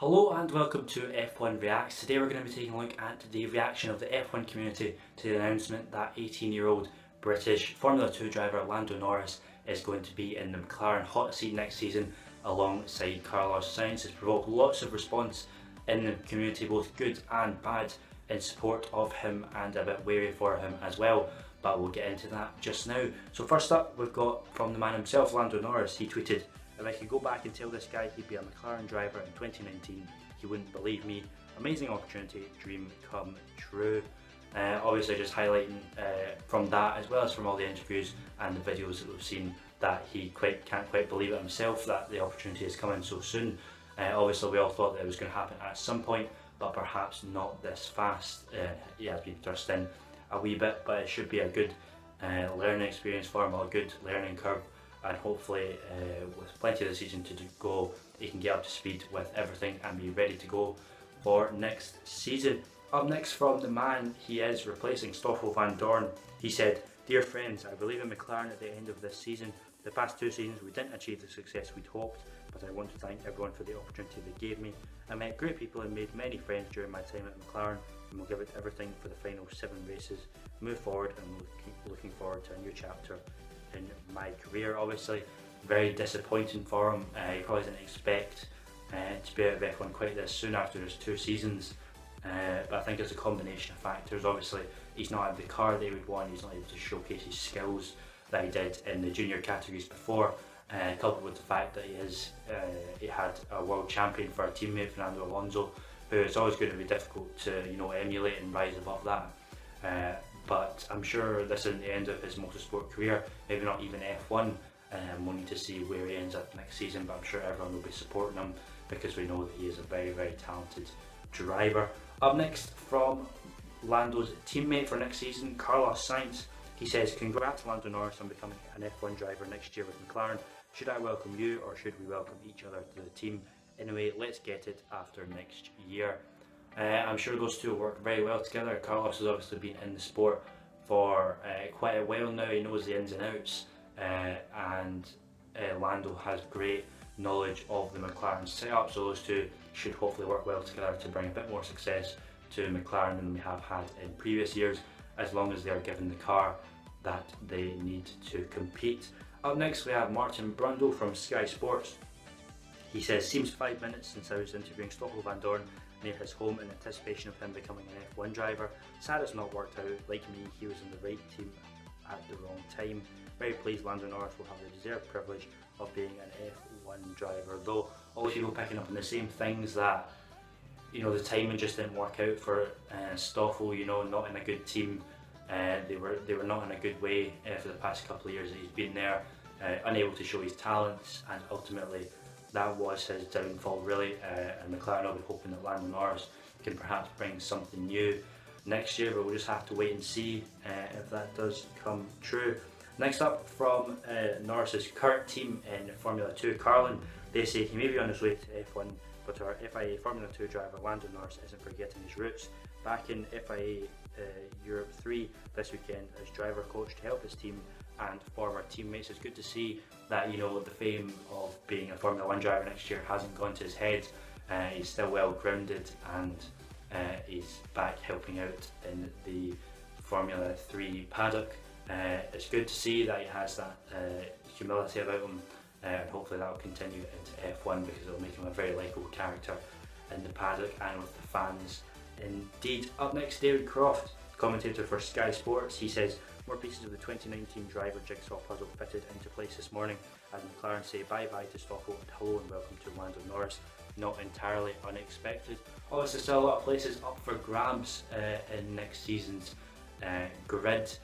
Hello and welcome to F1 Reacts. Today we're going to be taking a look at the reaction of the F1 community to the announcement that 18-year-old British Formula 2 driver Lando Norris is going to be in the McLaren hot seat next season alongside Carlos Sainz. It's provoked lots of response in the community, both good and bad, in support of him and a bit wary for him as well, but we'll get into that just now. So first up, we've got from the man himself, Lando Norris. He tweeted, "If I could go back and tell this guy he'd be a McLaren driver in 2019, he wouldn't believe me. Amazing opportunity, dream come true." Obviously just highlighting from that, as well as from all the interviews and the videos that we've seen, that he can't quite believe it himself that the opportunity is coming so soon. Obviously we all thought that it was going to happen at some point, but perhaps not this fast. He has been thrust in a wee bit, but it should be a good learning experience for him, a good learning curve, and hopefully with plenty of the season to go, he can get up to speed with everything and be ready to go for next season. Up next from the man, he is replacing Stoffel van Dorn. He said, "Dear friends, I believe in McLaren at the end of this season. The past 2 seasons we didn't achieve the success we'd hoped, but I want to thank everyone for the opportunity they gave me. I met great people and made many friends during my time at McLaren, and will give it everything for the final 7 races. Move forward, and looking forward to a new chapter in my career." Obviously very disappointing for him. He probably didn't expect to be out of F1 quite this soon after his 2 seasons, but I think it's a combination of factors. Obviously he's not had the car that he would want, he's not able to showcase his skills that he did in the junior categories before, coupled with the fact that he had a world champion for a teammate, Fernando Alonso, who it's always going to be difficult to emulate and rise above that. But I'm sure this isn't the end of his motorsport career, maybe not even F1. We'll need to see where he ends up next season, but I'm sure everyone will be supporting him because we know that he is a very, very talented driver. Up next from Lando's teammate for next season, Carlos Sainz. He says, "Congrats Lando Norris on becoming an F1 driver next year with McLaren. Should I welcome you, or should we welcome each other to the team? Anyway, let's get it after next year." I'm sure those two will work very well together. Carlos has obviously been in the sport for quite a while now. He knows the ins and outs, and Lando has great knowledge of the McLaren setup, so those two should hopefully work well together to bring a bit more success to McLaren than we have had in previous years, as long as they are given the car that they need to compete. Up next we have Martin Brundle from Sky Sports. He says, "Seems 5 minutes since I was interviewing Stoffel van Dorn near his home in anticipation of him becoming an F1 driver. Sad it's not worked out. Like me, he was in the right team at the wrong time. Very pleased Lando Norris will have the deserved privilege of being an F1 driver." Though all people picking up on the same things, that the timing just didn't work out for Stoffel. Not in a good team. They were not in a good way for the past couple of years that he's been there, unable to show his talents, and ultimately that was his downfall really. And McLaren will be hoping that Lando Norris can perhaps bring something new next year, but we'll just have to wait and see if that does come true. Next up from Norris's current team in Formula 2, Carlin. They say he may be on his way to F1, but our FIA Formula 2 driver Lando Norris isn't forgetting his roots. Back in FIA Europe 3 this weekend as driver coach to help his team and former teammates. It's good to see that the fame of being a Formula 1 driver next year hasn't gone to his head. He's still well grounded, and he's back helping out in the Formula 3 paddock. It's good to see that he has that humility about him, and hopefully that will continue into F1 because it will make him a very likeable character in the paddock and with the fans indeed. Up next, David Croft, commentator for Sky Sports. He says, "More pieces of the 2019 driver jigsaw puzzle fitted into place this morning as McLaren say bye-bye to Stoffel and hello and welcome to Lando Norris. Not entirely unexpected." Obviously still a lot of places up for grabs in next season's grid.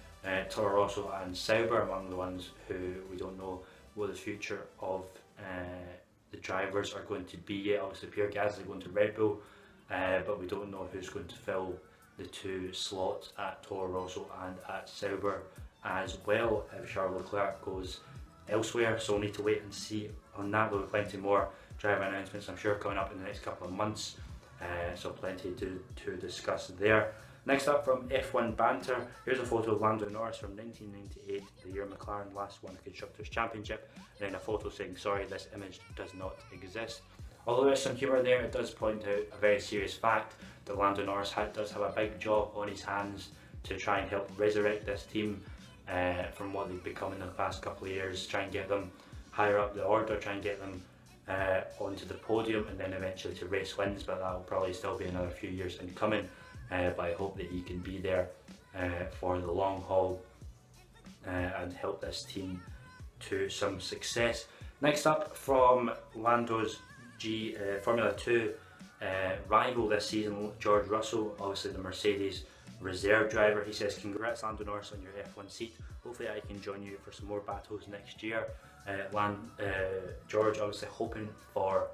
Toro Rosso and Sauber among the ones who we don't know what the future of the drivers are going to be yet. Obviously Pierre Gasly going to Red Bull, but we don't know who's going to fill the 2 slots at Toro Rosso and at Sauber as well if Charles Leclerc goes elsewhere, so we'll need to wait and see on that. There'll be plenty more driver announcements I'm sure coming up in the next couple of months, so plenty to discuss there. Next up from F1 Banter, here's a photo of Lando Norris from 1998, the year McLaren last won the Constructors' Championship, and then a photo saying, "Sorry, this image does not exist." Although there's some humour there, it does point out a very serious fact that Lando Norris does have a big job on his hands to try and help resurrect this team from what they've become in the past couple of years, try and get them higher up the order, try and get them onto the podium and then eventually to race wins, but that will probably still be another few years in coming, but I hope that he can be there for the long haul and help this team to some success. Next up, from Lando's Formula 2 rival this season, George Russell, obviously the Mercedes reserve driver. He says, "Congrats Lando Norris on your F1 seat. Hopefully I can join you for some more battles next year." George obviously hoping for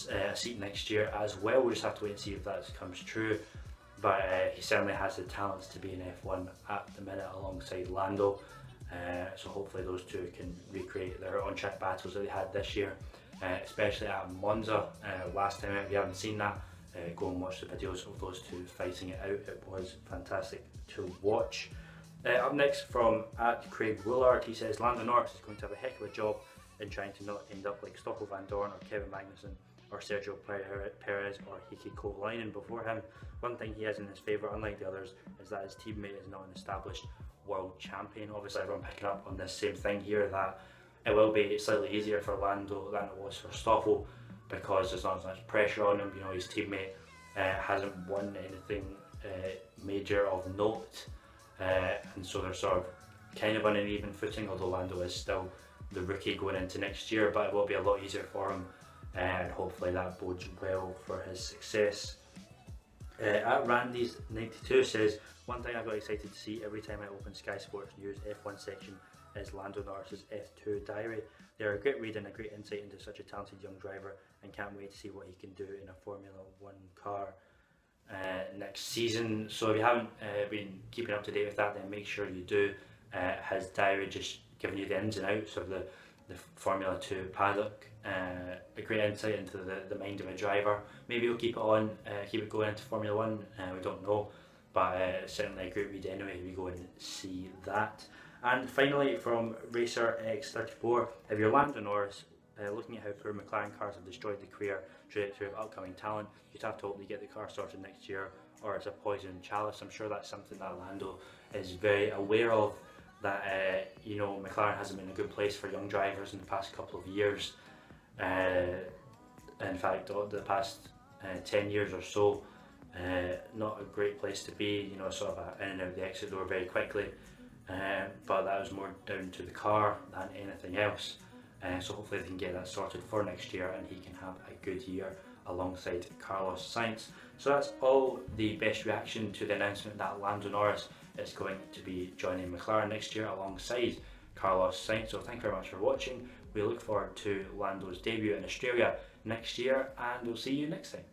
a seat next year as well. We'll just have to wait and see if that comes true. But he certainly has the talents to be in F1 at the minute alongside Lando. So hopefully those two can recreate their on-track battles that they had this year, especially at Monza last time out. If you haven't seen that, go and watch the videos of those two fighting it out. It was fantastic to watch. Up next, from Craig Woolard, he says, "Lando Norris is going to have a heck of a job in trying to not end up like Stoffel Van Dorn or Kevin Magnussen or Sergio Perez or Heikki Kovalainen before him. One thing he has in his favour, unlike the others, is that his teammate is not an established world champion." Obviously everyone picking up on this same thing here, that it will be slightly easier for Lando than it was for Stoffel because there's not as much pressure on him. You know, his teammate hasn't won anything major of note, and so they're sort of kind of on an even footing, although Lando is still the rookie going into next year, but it will be a lot easier for him, and hopefully that bodes well for his success. At Randy's 92 says, "One thing I got excited to see every time I open Sky Sports News F1 section is Lando Norris's F2 diary. They are a great read and a great insight into such a talented young driver, and can't wait to see what he can do in a Formula 1 car next season." So if you haven't been keeping up to date with that, then make sure you do. His diary just giving you the ins and outs of the Formula 2 paddock, a great insight into the mind of a driver. Maybe we'll keep it on, keep it going into Formula 1, we don't know, but certainly a great read anyway if you go and see that. And finally, from Racer X34, "If you're Lando Norris, looking at how poor McLaren cars have destroyed the career trajectory of upcoming talent, you'd have to hope they get the car sorted next year or it's a poison chalice." I'm sure that's something that Lando is very aware of, that you know, McLaren hasn't been a good place for young drivers in the past couple of years. In fact, the past 10 years or so, not a great place to be, you know, sort of in and out the exit door very quickly, but that was more down to the car than anything else. So hopefully they can get that sorted for next year and he can have a good year alongside Carlos Sainz. So that's all the best reaction to the announcement that Lando Norris is going to be joining McLaren next year alongside Carlos Sainz. So thank you very much for watching. We look forward to Lando's debut in Australia next year, and we'll see you next time.